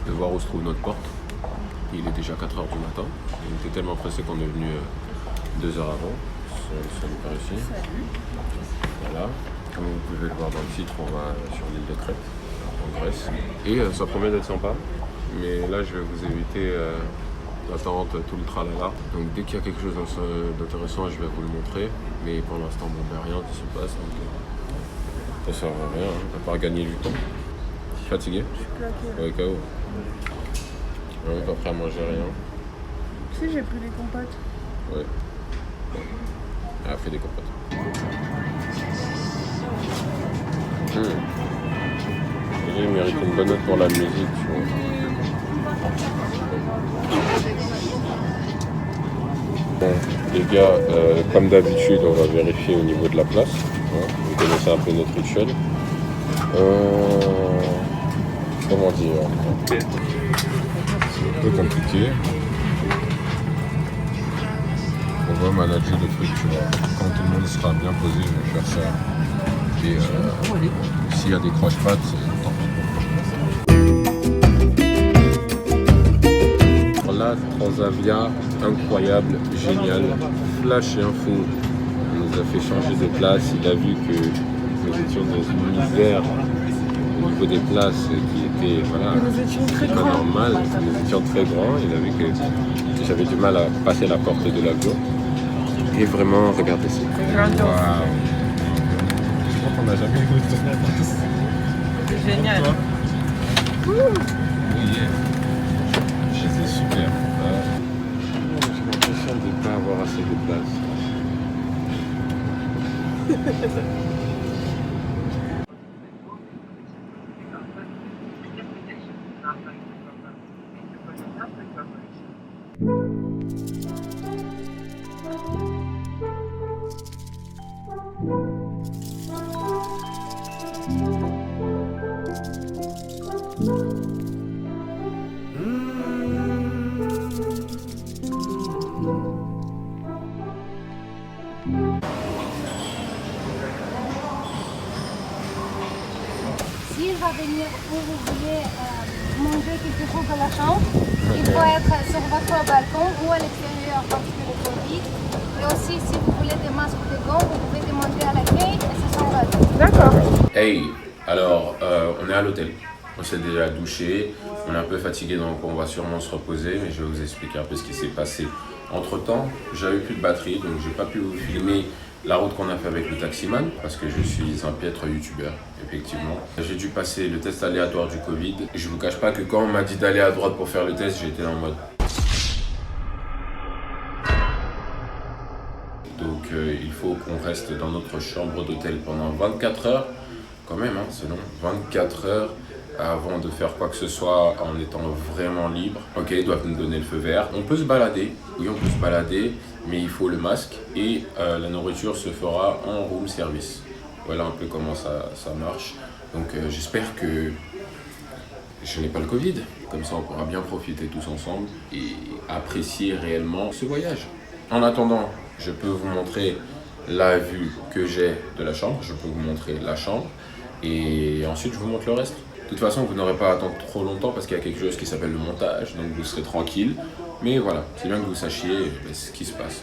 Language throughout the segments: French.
de voir où se trouve notre porte. Il est déjà 4h du matin. On était tellement pressé qu'on est venu 2 heures avant. Salut par ici. Voilà. Comme vous pouvez le voir dans le titre, on va sur l'île de Crète, en Grèce. Et ça promet d'être sympa. Mais là, je vais vous éviter l'attente, tout le tralala. Donc dès qu'il y a quelque chose d'intéressant, je vais vous le montrer. Mais pour l'instant, rien ne se passe. Donc, ça sert à rien, à part gagner du temps. Fatigué? Je suis claquée. Ouais, KO. Même pas prêt à manger rien. Tu sais, j'ai pris des compotes. Ouais. Elle a fait des compotes. Il mérite une bonne note pour la musique, tu vois. Bon, les gars, comme d'habitude, on va vérifier au niveau de la place. Hein. Vous connaissez un peu notre rituel. Comment dire? Un peu compliqué. On va manager le truc, tu vois. Quand tout le monde sera bien posé, je vais faire ça. Et s'il y a des croche-pattes, tant pis. La Transavia, incroyable, génial, flash et info. Il nous a fait changer de place. Il a vu que nous étions dans une misère au niveau des places qui était Nous étions très pas grands. normal. Nous étions très grands. Il a vu que j'avais du mal à passer la porte de l'avion. Et vraiment, regardez ça. Waouh. Je crois qu'on n'a jamais vu de place. C'est génial. Oui, c'est super. J'ai l'impression de ne pas avoir assez de place. S'il va venir où vous voulez manger quelque chose dans la chambre, il faut être sur votre balcon ou à l'extérieur parce que le Covid. Et aussi, si vous voulez des masques ou des gants, vous pouvez demander à l'accueil et ce sont gratuits. D'accord. Hey, alors on est à l'hôtel. On s'est déjà douché, on est un peu fatigué donc on va sûrement se reposer, mais je vais vous expliquer un peu ce qui s'est passé. Entre temps, j'avais plus de batterie donc j'ai pas pu vous filmer la route qu'on a fait avec le taximan parce que je suis un piètre youtubeur, effectivement. J'ai dû passer le test aléatoire du Covid. Je vous cache pas que quand on m'a dit d'aller à droite pour faire le test, j'étais en mode. Donc il faut qu'on reste dans notre chambre d'hôtel pendant 24 heures. Quand même, hein, c'est long. 24 heures avant de faire quoi que ce soit en étant vraiment libre. Ok, ils doivent nous donner le feu vert. On peut se balader, oui on peut se balader, mais il faut le masque et la nourriture se fera en room service. Voilà un peu comment ça marche. Donc j'espère que je n'ai pas le Covid. Comme ça on pourra bien profiter tous ensemble et apprécier réellement ce voyage. En attendant, je peux vous montrer la vue que j'ai de la chambre. Je peux vous montrer la chambre et ensuite je vous montre le reste. De toute façon, vous n'aurez pas à attendre trop longtemps parce qu'il y a quelque chose qui s'appelle le montage, donc vous serez tranquille. Mais voilà, c'est bien que vous sachiez ce qui se passe.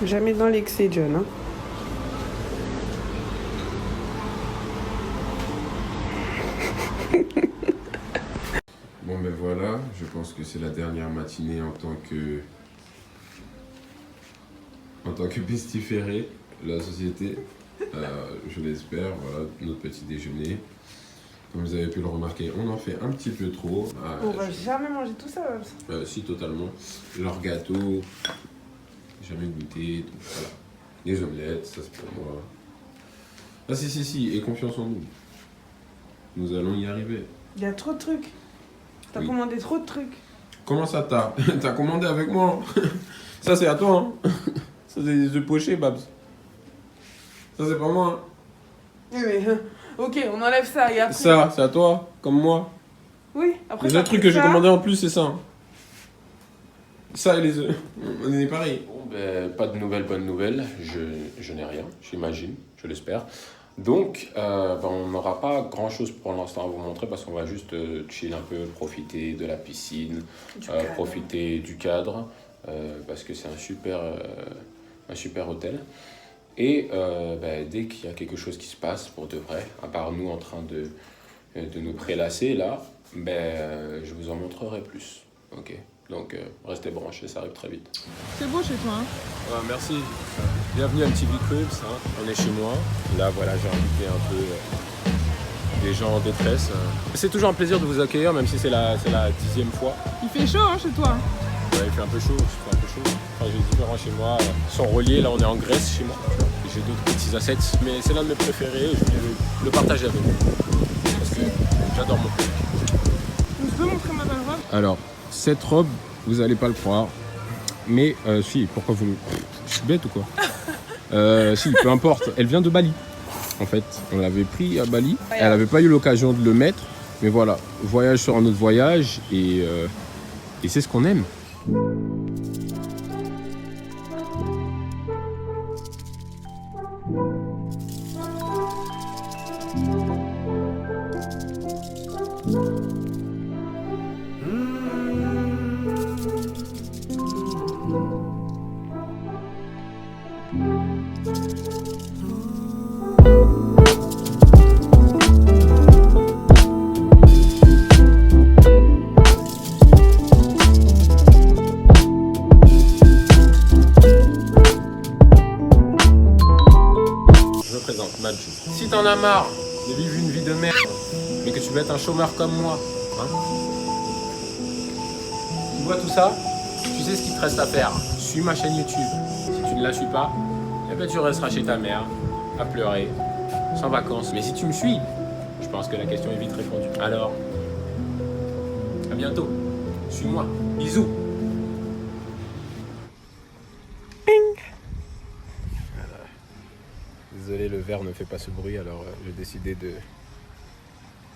Jamais dans l'excès, John. Hein. Bon ben voilà, je pense que c'est la dernière matinée en tant que pestiféré de la société. Je l'espère, voilà, notre petit déjeuner. Comme vous avez pu le remarquer, on en fait un petit peu trop. On va jamais manger tout ça. Si, totalement. Leur gâteau, jamais goûté, tout, voilà. Les omelettes, ça c'est pour moi. Ah si, et confiance en nous. Nous allons y arriver. Il y a trop de trucs. T'as Oui. commandé trop de trucs. Comment ça t'as commandé avec moi? Ça c'est à toi, hein. Ça c'est des œufs pochés, Babs. Ça c'est pas moi, hein. Oui, mais ok, on enlève ça et après. Ça, c'est à toi, comme moi. Oui, après. Les seuls trucs que j'ai commandé en plus, c'est ça. Hein. Ça et les œufs. On est pareil. Bon, ben, pas de nouvelles, bonnes nouvelles. Je n'ai rien, j'imagine, je l'espère. Donc, on n'aura pas grand chose pour l'instant à vous montrer parce qu'on va juste chill un peu, profiter de la piscine, profiter du cadre parce que c'est un super hôtel. Et dès qu'il y a quelque chose qui se passe pour de vrai, à part nous en train de nous prélasser là, je vous en montrerai plus. Ok, donc restez branchés, ça arrive très vite. C'est beau chez toi, hein. Merci. Bienvenue à MTV Cribs, hein. On est chez moi. Là, voilà, j'ai invité un peu des gens en détresse. C'est toujours un plaisir de vous accueillir, même si c'est la 10e fois. Il fait chaud, hein, chez toi. Ouais, il fait un peu chaud, Enfin, j'ai différents chez moi. Ils sont reliés, là on est en Grèce chez moi. J'ai d'autres petits assets, mais c'est l'un de mes préférés et je voulais le partager avec vous. Parce que j'adore mon pays. Tu peux montrer ma belle robe? Alors, cette robe, vous allez pas le croire. Mais si, pourquoi vous... Je suis bête ou quoi? Si, peu importe. Elle vient de Bali. En fait, on l'avait pris à Bali. Elle n'avait pas eu l'occasion de le mettre. Mais voilà, voyage sur un autre voyage. Et c'est ce qu'on aime. Si t'en as marre de vivre une vie de merde, mais que tu veux être un chômeur comme moi, hein, tu vois tout ça, tu sais ce qu'il te reste à faire. Suis ma chaîne YouTube. Si tu ne la suis pas, tu resteras chez ta mère, à pleurer, sans vacances. Mais si tu me suis, je pense que la question est vite répondue. Alors, à bientôt. Suis-moi. Bisous. Désolé, le verre ne fait pas ce bruit, alors j'ai décidé de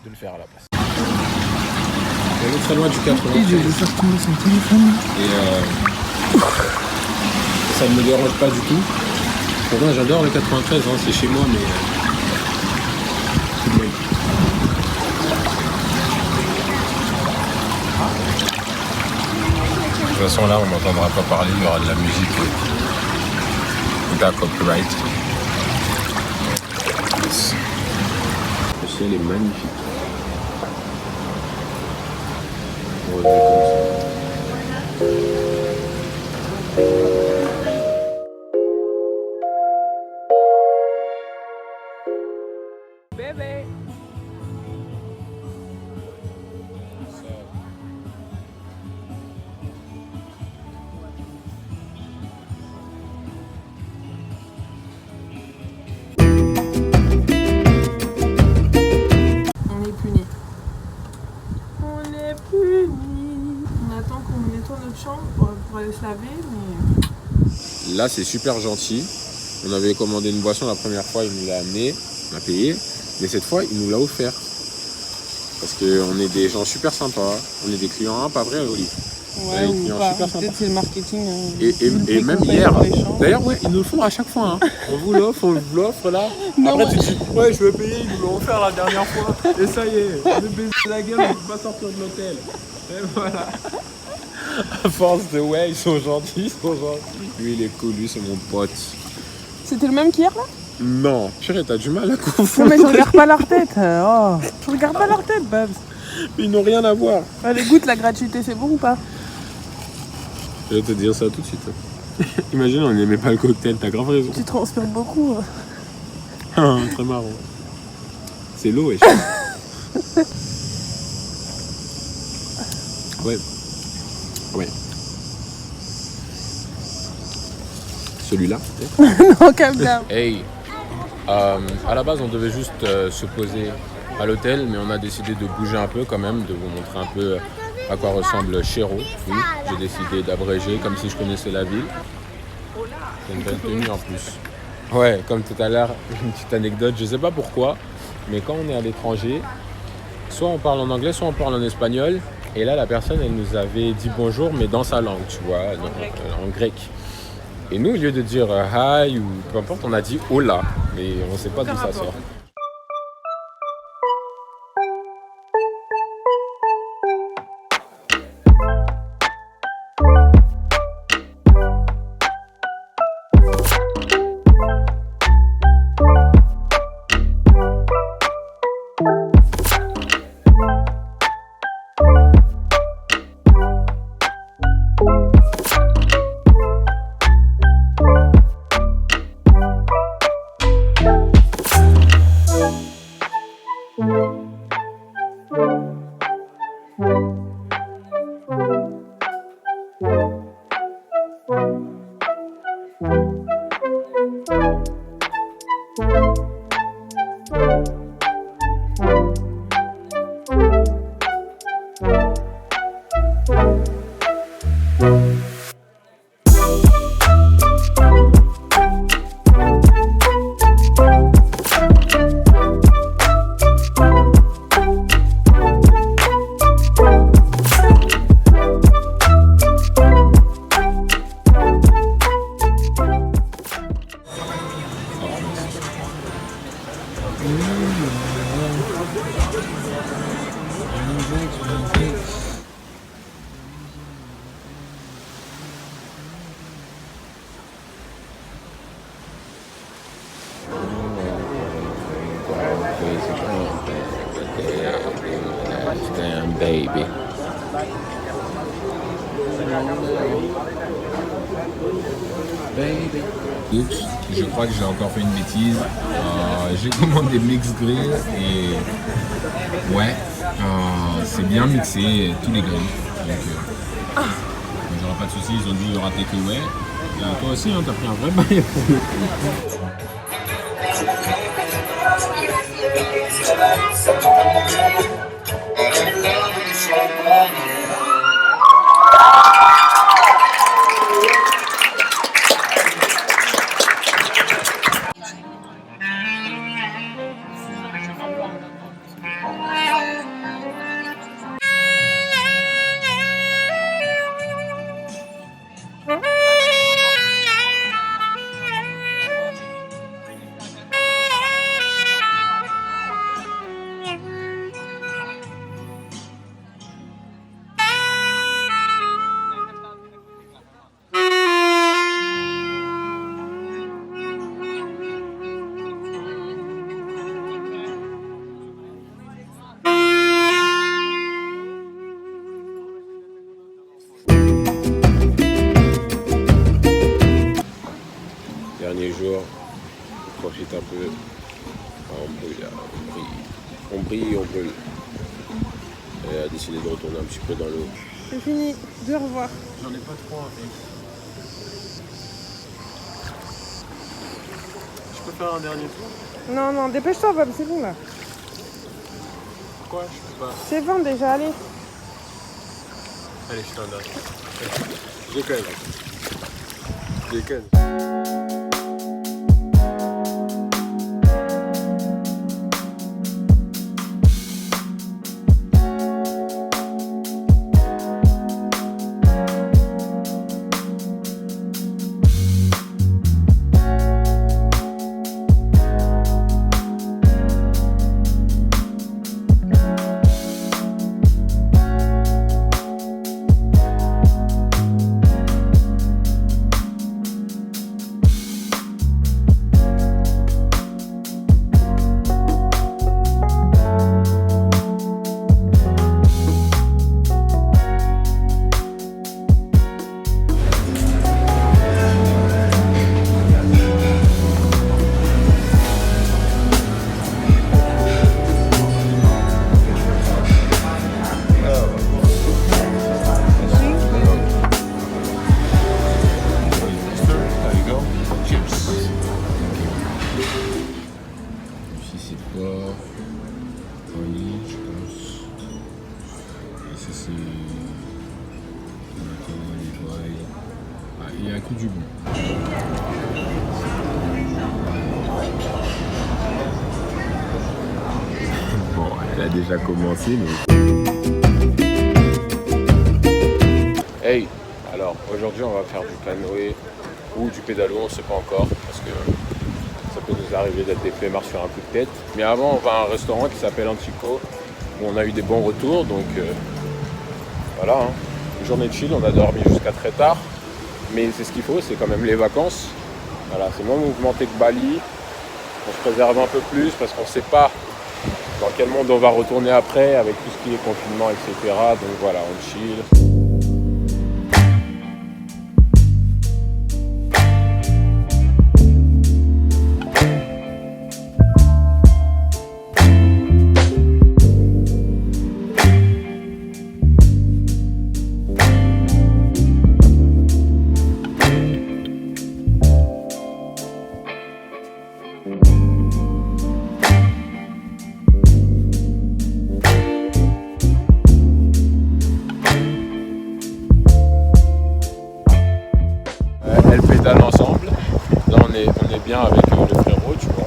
le faire à la place. On est très loin du 93. Il veut faire tomber son téléphone. Et ça ne me dérange pas du tout. Pour moi, j'adore le 93, hein, c'est chez moi, mais tout de même. De toute façon, là, on m'entendra pas parler, il y aura de la musique et d'un copyright. Le ciel est magnifique. On va jouer comme ça. Bébé. On est punis. On est punis. On attend qu'on nettoie notre chambre pour aller se laver, mais... Là, c'est super gentil. On avait commandé une boisson la première fois, il nous l'a amené, on a payé. Mais cette fois, il nous l'a offert. Parce qu'on est des gens super sympas. On est des clients, hein, pas vrai, Oli? Ouais, ou pas. Peut-être c'est le marketing. Et même hier. D'ailleurs, ouais, ils nous le font à chaque fois. Hein. On vous l'offre là. Non, après, tu dis, ouais, je veux payer, ils nous l'ont offert la dernière fois. Et ça y est, on est baisé la gueule, on ne peut pas sortir de l'hôtel. Et voilà. À force de ouais, ils sont gentils. Lui, il est cool, lui, c'est mon pote. C'était le même qu'hier là? Non, purée, t'as du mal à Non confondre. mais je regarde pas leur tête. Oh. Je regarde pas leur tête, Babs. Ils n'ont rien à voir. Allez, goûte la gratuité, c'est bon ou pas? Je vais te dire ça tout de suite. Imagine, on n'aimait pas le cocktail, t'as grave raison. Tu transpires beaucoup. Très marrant. C'est l'eau, wesh. Ouais. Ouais. Celui-là, peut-être. Non, calme down. Hey, à la base, on devait juste se poser à l'hôtel, mais on a décidé de bouger un peu quand même, de vous montrer un peu à quoi ressemble Chéreau. Oui, j'ai décidé d'abréger comme si je connaissais la ville. C'est une belle tenue en plus. Ouais, comme tout à l'heure, une petite anecdote, je sais pas pourquoi, mais quand on est à l'étranger, soit on parle en anglais, soit on parle en espagnol. Et là, la personne, elle nous avait dit bonjour, mais dans sa langue, tu vois, en grec. Et nous, au lieu de dire hi ou peu importe, on a dit hola, mais on ne sait pas d'où ça sort. Damn baby. Baby. Oups, je crois que j'ai encore fait une bêtise. J'ai commandé mix grill et ouais, c'est bien mixé tous les grilles. Donc j'aurai pas de soucis, ils ont dit il y aura takeaway. Toi aussi, hein, t'as pris un vrai bail pour le coup. Dernier jour, on profite un peu. On brûle, on brille, on brûle. Elle a décidé de retourner un petit peu dans l'eau. C'est fini, de revoir. J'en ai pas trop envie. Je peux faire un dernier tour? Non, non, dépêche-toi, Bob, c'est bon là. Pourquoi je peux pas? C'est bon déjà, allez. Allez, je t'en donne. Je déconne. Je déconne. un coup du bon. Bon, elle a déjà commencé, mais... Hey, alors aujourd'hui on va faire du canoë ou du pédalo, on ne sait pas encore, parce que ça peut nous arriver d'être des flemmards sur un coup de tête. Mais avant, on va à un restaurant qui s'appelle Antico, où on a eu des bons retours, donc voilà, hein. Une journée de chill, on a dormi jusqu'à très tard, mais c'est ce qu'il faut, c'est quand même les vacances. Voilà, c'est moins mouvementé que Bali, on se préserve un peu plus parce qu'on ne sait pas dans quel monde on va retourner après avec tout ce qui est confinement, etc. Donc voilà, on chill. Elles pédalent ensemble. Là on est bien avec le frérot, tu vois.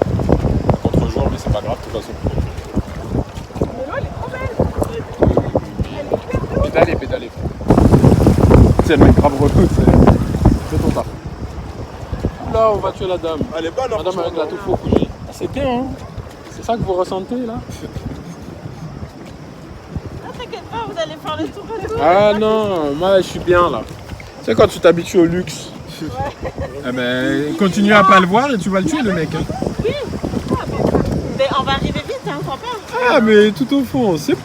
À contre-jour, mais c'est pas grave, de toute façon. Le vélo, elle est trop belle. Pédaler. C'est le mec grave relou, c'est ton taf. Là on va tuer la dame. Elle est belle, là, Madame avec la touffe au coulis. Ah, c'est bien, hein. C'est ça que vous ressentez là? Non, t'inquiète pas, vous allez faire le tour et tout. Ah non, moi je suis bien là. Tu sais quand tu t'habitues au luxe. Ouais. Eh ben, continue à pas le voir et tu vas le tuer le mec. Hein. Oui. Mais on va arriver vite, hein, crois pas. Ah mais tout au fond, c'est...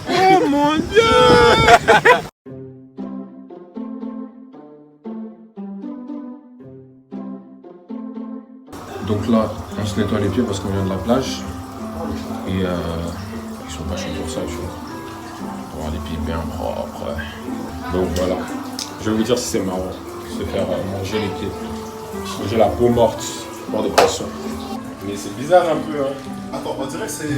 Oh mon Dieu. Donc là, on se nettoie les pieds parce qu'on vient de la plage. Et ils sont pas chauds pour ça, tu vois. Pour avoir les pieds bien propres. Donc voilà. Je vais vous dire si c'est marrant. Se faire manger les pieds. Manger la peau morte pour des poissons. Mais c'est bizarre un peu, hein. Attends, on dirait que c'est un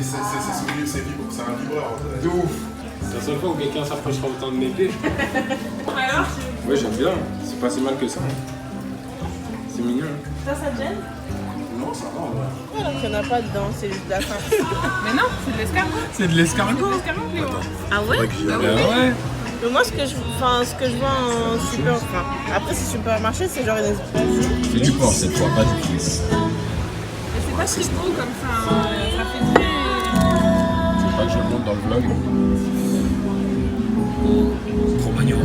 vibreur. De ouf. C'est la seule fois où quelqu'un s'approchera autant de mes pieds. Alors, Ouais, j'aime bien. C'est pas si mal que ça. C'est mignon. ça te gêne? Non, ça va, ouais. Alors qu'il n'y en a pas dedans, c'est juste de la farce. Mais non, c'est de l'escargot. C'est de l'escargot. Ah ouais? Ouais. Mais moi, ce que je vois en super... Enfin, après, c'est supermarché, c'est genre une espèce... C'est du porc cette fois, pas du poulet. Mais c'est pas si beau comme ça, hein. Ça fait très... Tu veux pas que je le montre dans le vlog? Trop mignon.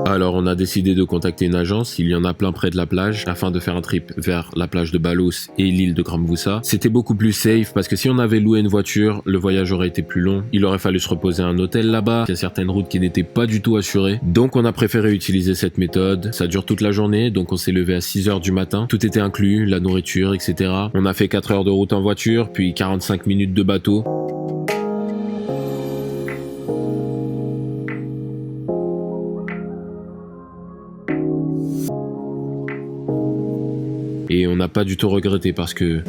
Alors on a décidé de contacter une agence, il y en a plein près de la plage, afin de faire un trip vers la plage de Balos et l'île de Krambousa. C'était beaucoup plus safe parce que si on avait loué une voiture, le voyage aurait été plus long, il aurait fallu se reposer à un hôtel là-bas, il y a certaines routes qui n'étaient pas du tout assurées. Donc on a préféré utiliser cette méthode, ça dure toute la journée, donc on s'est levé à 6h du matin, tout était inclus, la nourriture, etc. On a fait 4 heures de route en voiture, puis 45 minutes de bateau. Et on n'a pas du tout regretté parce que...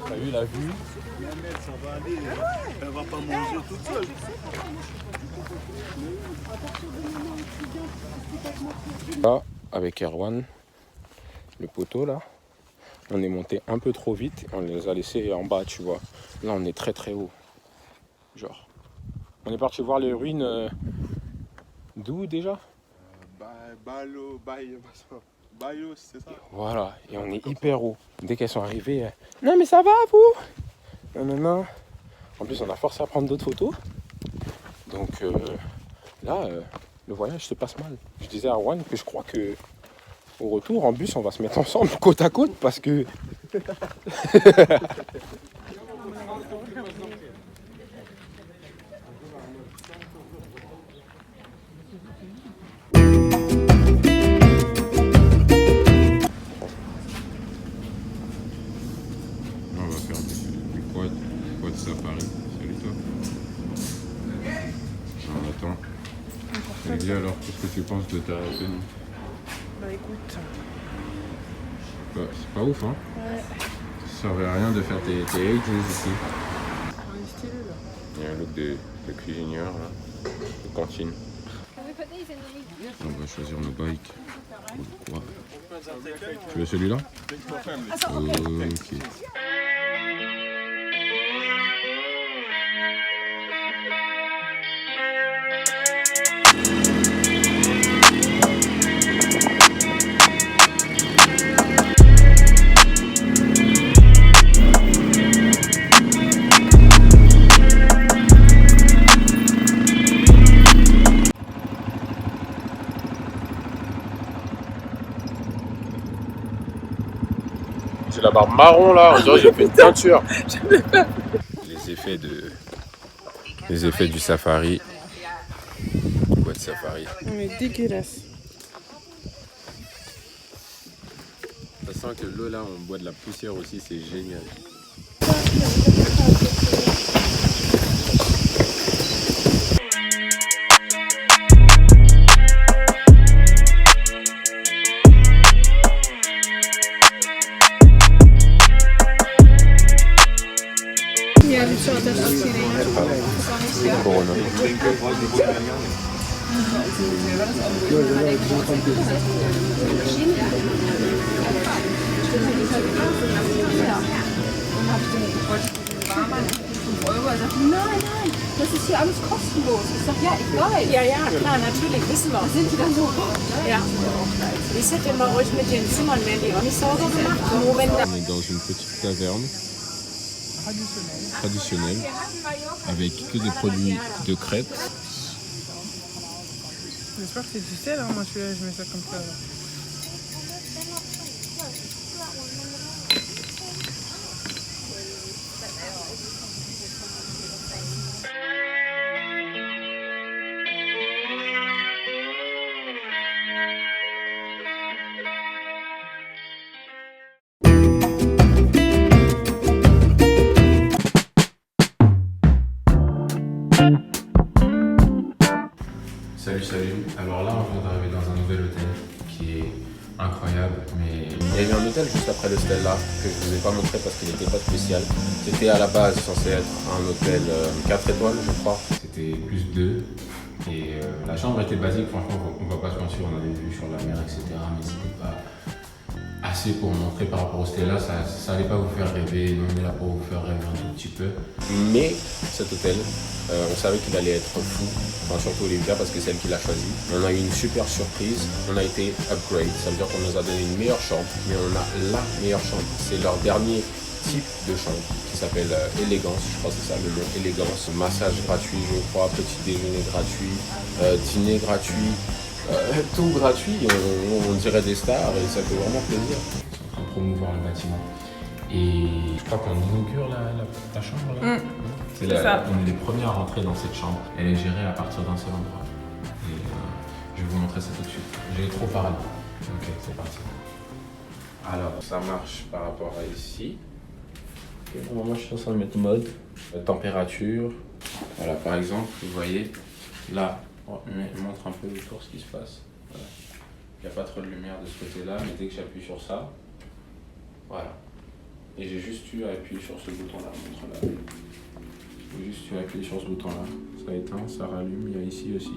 T'as vu la vue? Ça va aller. Elle va pas manger toute seule. Là, avec Erwan, le poteau là, On est monté un peu trop vite, on les a laissés en bas, tu vois. Là, on est très très haut. Genre. On est parti voir les ruines d'où déjà? Bayo, c'est ça. Voilà, et on est hyper haut. Dès qu'elles sont arrivées, non mais ça va vous? Non. En plus, on a forcé à prendre d'autres photos. Donc là, le voyage se passe mal. Je disais à Juan que je crois que au retour, en bus, on va se mettre ensemble côte à côte parce que... On va faire du quad safari. Salut toi. On attend. Olivia, alors, qu'est-ce que tu penses de ta tenue? Bah écoute. C'est pas ouf, hein? Ouais. Ça servait à rien de faire tes ages ici. On est stylé là. Il y a un look de cuisinière, là, de cantine. On va choisir nos bikes. Quoi? Tu veux celui-là? Ok. J'ai la barbe marron là, on dirait que j'ai fait une teinture. Les effets du safari. Quoi de safari? On est dégueulasse. Ça sent que l'eau là, on boit de la poussière aussi, c'est génial. Corona. Nein, das ist hier alles kostenlos. Ich sag, ja, egal. Ja, klar, natürlich, wissen wir. Sind die dann so? Ja. Wie ist das denn bei euch mit den Zimmern? Werden die auch nicht sauber gemacht? Nur wenn da... On est dans une petite taverne traditionnelle avec que des produits de Crète. J'espère que c'est du sel, hein. Moi je mets ça comme ça. Là. Salut. Alors là, on vient d'arriver dans un nouvel hôtel qui est incroyable, mais il y a eu un hôtel juste après le Stella que je ne vous ai pas montré parce qu'il n'était pas spécial. C'était à la base censé être un hôtel 4 étoiles, je crois. C'était plus 2. Et la chambre était basique, franchement, on va pas se mentir, on avait vu sur la mer, etc. Mais c'était pas assez pour montrer par rapport au Stella, ça allait pas vous faire rêver, nous on est là pour vous faire rêver un tout petit peu. Mais cet hôtel, on savait qu'il allait être fou, enfin surtout Olivia parce que c'est elle qui l'a choisi. On a eu une super surprise, on a été upgrade, ça veut dire qu'on nous a donné une meilleure chambre, mais on a la meilleure chambre. C'est leur dernier type de chambre qui s'appelle Élégance, je crois que c'est ça le nom, Élégance. Massage gratuit, je crois, petit déjeuner gratuit, dîner gratuit. Tout gratuit, on dirait des stars et ça fait vraiment plaisir. On va promouvoir le bâtiment. Et je crois qu'on inaugure la chambre là. C'est ça. On est les premiers à rentrer dans cette chambre. Elle est gérée à partir d'un seul endroit. Et je vais vous montrer ça tout de suite. J'ai trop parlé. Ok, c'est parti. Alors, ça marche par rapport à ici. Et bon, moi je suis en train de mettre mode, température. Voilà, par exemple, vous voyez, là, je montre un peu autour ce qui se passe. Voilà. Il n'y a pas trop de lumière de ce côté-là, mais dès que j'appuie sur ça, voilà. Et j'ai juste eu à appuyer sur ce bouton-là, montre-là. J'ai juste eu à appuyer sur ce bouton-là. Ça éteint, ça rallume, il y a ici aussi.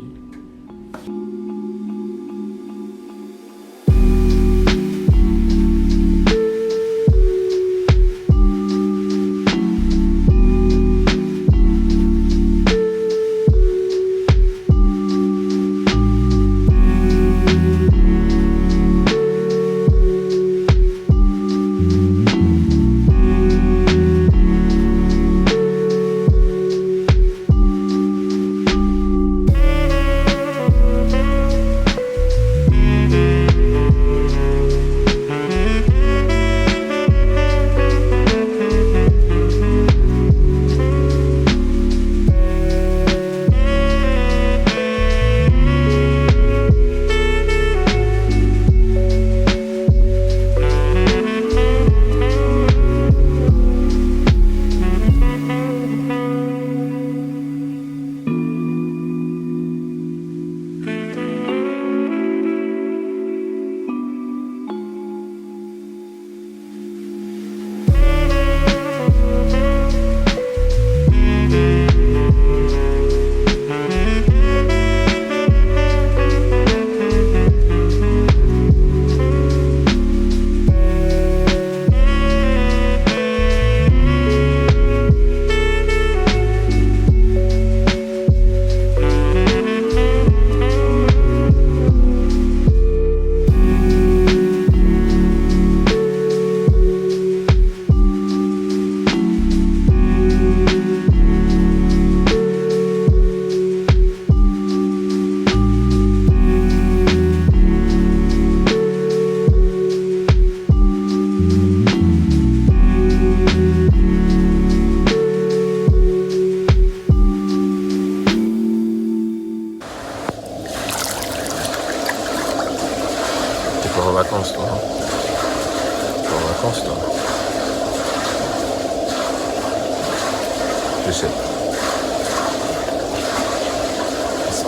Je sais.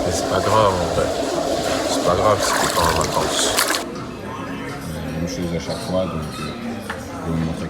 Mais c'est pas grave en vrai. C'est pas grave si t'es pas en vacances. Même chose à chaque fois, donc je vais vous montrer.